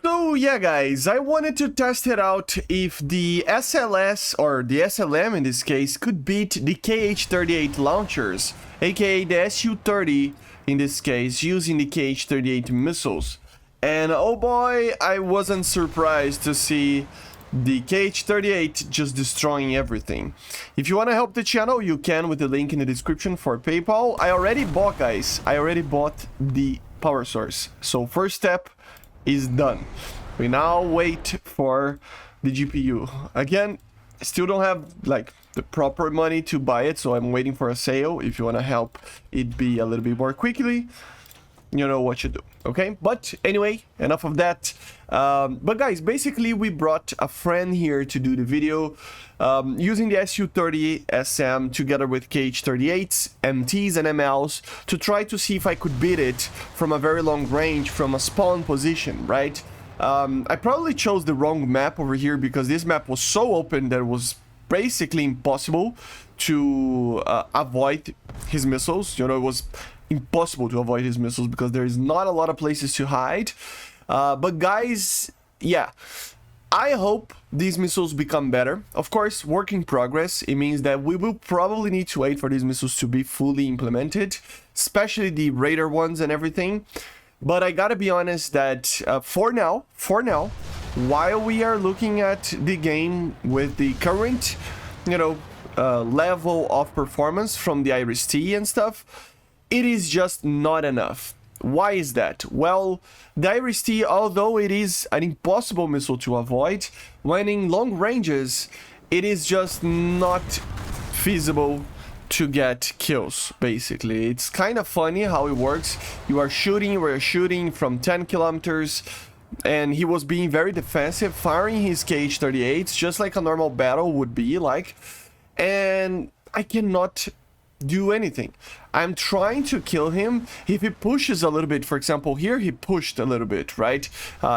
So yeah guys, I wanted to test it out if the SLS, or the SLM in this case, could beat the KH-38 launchers, aka the Su-30 in this case, using the KH-38 missiles. And oh boy, I wasn't surprised to see the KH-38 just destroying everything. If you want to help the channel, you can with the link in the description for PayPal. I already bought, guys, the power source. So first step is done. We now wait for the GPU. Again, I still don't have like the proper money to buy it, so I'm waiting for a sale. If you want to help it be a little bit more quickly, you know what you do, okay? But anyway, enough of that. But guys, basically we brought a friend here to do the video using the Su-30 SM together with KH-38s, MTs and MLs to try to see if I could beat it from a very long range from a spawn position, right? I probably chose the wrong map over here because this map was so open that it was basically impossible to avoid his missiles. You know, it was impossible to avoid his missiles because there is not a lot of places to hide. But guys, yeah, I hope these missiles become better. Of course, work in progress. It means that we will probably need to wait for these missiles to be fully implemented, especially the radar ones and everything. But I gotta be honest that for now, while we are looking at the game with the current, you know, level of performance from the Iris-T and stuff, it is just not enough. Why is that? Well, the Iris-T, although it is an impossible missile to avoid, when in long ranges, it is just not feasible to get kills, basically. It's kind of funny how it works. We're shooting from 10 kilometers, and he was being very defensive, firing his KH-38s, just like a normal battle would be like, and I cannot do anything. I'm trying to kill him. If he pushes a little bit, for example, here he pushed a little bit, right?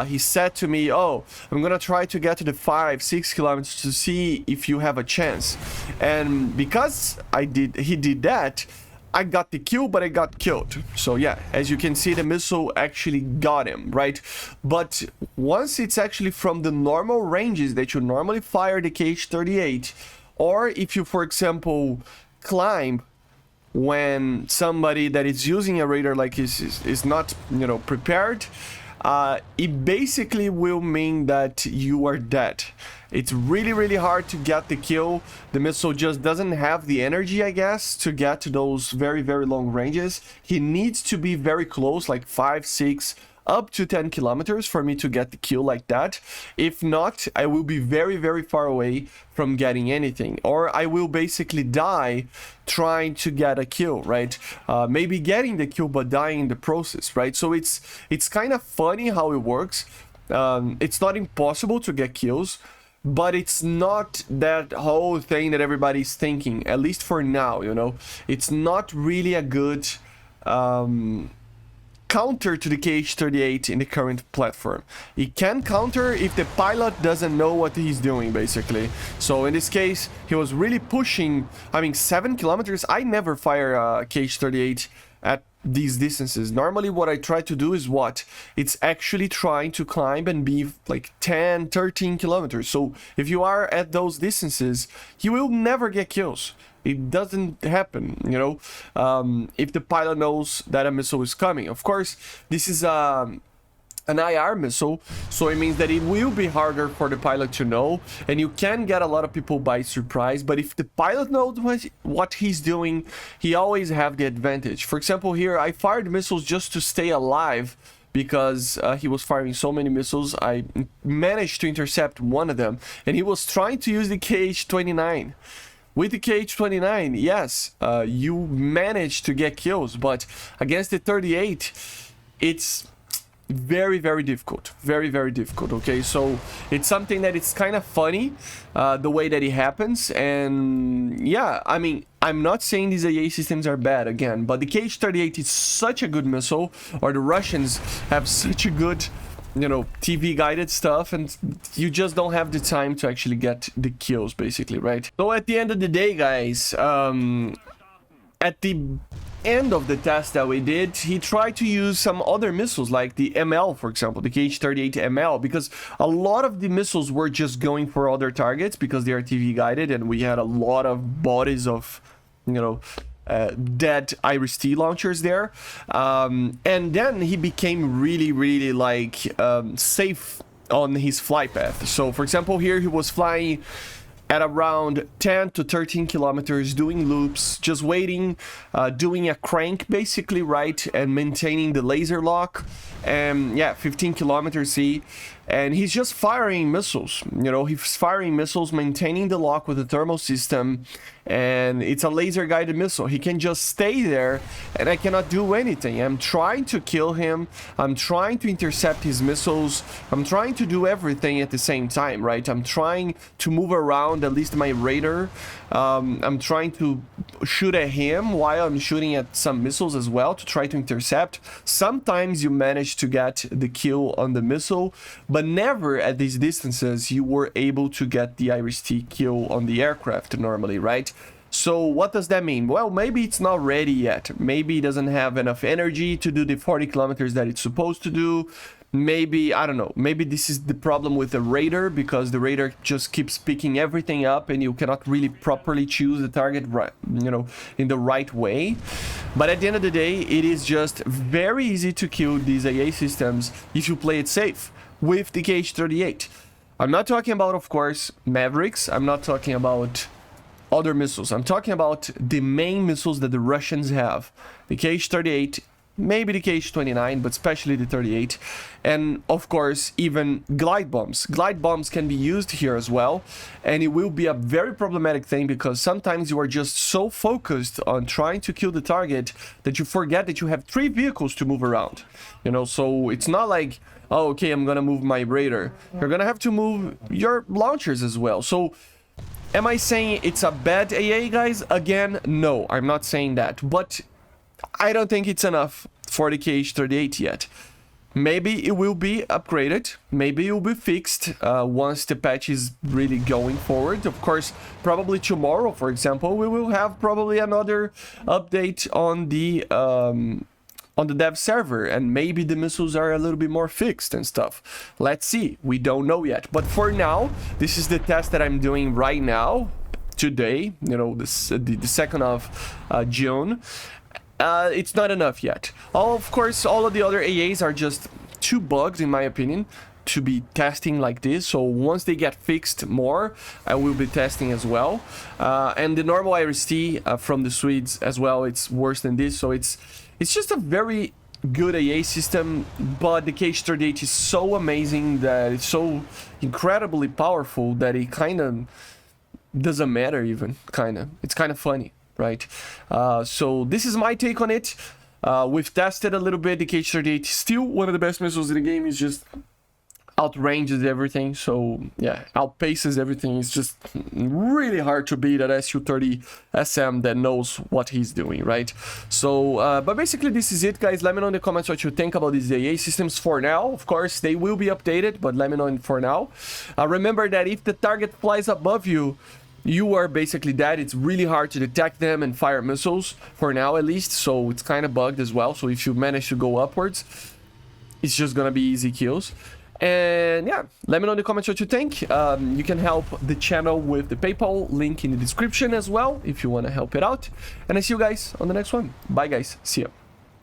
He said to me, oh, I'm gonna try to get to the 5-6 kilometers to see if you have a chance. And because he did that, I got the kill, but I got killed. So yeah, as you can see, the missile actually got him, right? But once it's actually from the normal ranges that you normally fire the KH-38, or if you, for example, climb when somebody that is using a radar like is not, you know, prepared, it basically will mean that you are dead. It's really hard to get the kill. The missile just doesn't have the energy, I guess, to get to those very long ranges. He needs to be very close, like 5, 6, up to 10 kilometers for me to get the kill like that. If not, I will be very far away from getting anything, or I will basically die trying to get a kill, right? Maybe getting the kill but dying in the process, right? So it's kind of funny how it works. It's not impossible to get kills, but it's not that whole thing that everybody's thinking, at least for now, you know. It's not really a good counter to the KH-38 in the current platform. It can counter if the pilot doesn't know what he's doing, basically. So in this case, he was really pushing, I mean, 7 kilometers. I never fire a KH-38 at these distances. Normally what I try to do is what? It's actually trying to climb and be like 10, 13 kilometers. So if you are at those distances, you will never get kills. It doesn't happen, you know, if the pilot knows that a missile is coming. Of course, this is an IR missile, so it means that it will be harder for the pilot to know, and you can get a lot of people by surprise. But if the pilot knows what he's doing, he always have the advantage. For example, here I fired missiles just to stay alive because he was firing so many missiles. I managed to intercept one of them, and he was trying to use the KH-29. With the KH-29, yes, you manage to get kills, but against the 38, it's very difficult. Very difficult, okay? So it's something that it's kind of funny, the way that it happens. And yeah, I mean, I'm not saying these AA systems are bad, again, but the KH-38 is such a good missile, or the Russians have such a good, you know, TV guided stuff, and you just don't have the time to actually get the kills, basically, right? So at the end of the day, guys, at the end of the test that we did, he tried to use some other missiles like the ML, for example, the KH-38 ML, because a lot of the missiles were just going for other targets because they are TV guided, and we had a lot of bodies of, you know, dead Iris-T launchers there. And then he became really like safe on his flight path. So for example, here he was flying at around 10 to 13 kilometers, doing loops, just waiting, doing a crank basically, right, and maintaining the laser lock. And yeah, 15 kilometers, see, and he's just firing missiles, you know, he's firing missiles, maintaining the lock with the thermal system, and it's a laser guided missile. He can just stay there and I cannot do anything. I'm trying to kill him, I'm trying to intercept his missiles, I'm trying to do everything at the same time, right? I'm trying to move around at least my radar. I'm trying to shoot at him while I'm shooting at some missiles as well to try to intercept. Sometimes you manage to get the kill on the missile, but never at these distances you were able to get the Iris-T kill on the aircraft normally, right? So what does that mean? Well, maybe it's not ready yet. Maybe it doesn't have enough energy to do the 40 kilometers that it's supposed to do. Maybe, I don't know, maybe this is the problem with the radar, because the radar just keeps picking everything up and you cannot really properly choose the target, right, you know, in the right way. But at the end of the day, it is just very easy to kill these AA systems if you play it safe with the KH-38. I'm not talking about, of course, Mavericks. I'm not talking about other missiles. I'm talking about the main missiles that the Russians have. The KH-38, maybe the KH-29, but especially the 38. And of course, even glide bombs. Glide bombs can be used here as well. And it will be a very problematic thing, because sometimes you are just so focused on trying to kill the target that you forget that you have 3 vehicles to move around. You know, so it's not like, oh, okay, I'm gonna move my radar. You're gonna have to move your launchers as well. So am I saying it's a bad AA, guys? Again, no, I'm not saying that. But I don't think it's enough for the KH-38 yet. Maybe it will be upgraded. Maybe it will be fixed once the patch is really going forward. Of course, probably tomorrow, for example, we will have probably another update on the dev server, and maybe the missiles are a little bit more fixed and stuff. Let's see. We don't know yet. But for now, this is the test that I'm doing right now, today, you know, this the 2nd of June. It's not enough yet. Of course, all of the other AAs are just too bugged, in my opinion, to be testing like this. So once they get fixed more, I will be testing as well. And the normal Iris-T from the Swedes as well, it's worse than this. So it's just a very good AA system, but the KH-38 is so amazing, that it's so incredibly powerful, that it kind of doesn't matter even, It's kind of funny, right? So this is my take on it. We've tested a little bit. The KH-38 is still one of the best missiles in the game. It's just outranges everything, so yeah, outpaces everything. It's just really hard to beat that Su-30 SM that knows what he's doing, right? So but basically this is it, guys. Let me know in the comments what you think about these AA systems for now. Of course, they will be updated, but let me know for now. Remember that if the target flies above you, you are basically dead. It's really hard to detect them and fire missiles, for now at least, so it's kind of bugged as well. So if you manage to go upwards, it's just gonna be easy kills. And yeah, let me know in the comments what you think. You can help the channel with the PayPal link in the description as well, if you want to help it out. And I see you guys on the next one. Bye guys, see ya.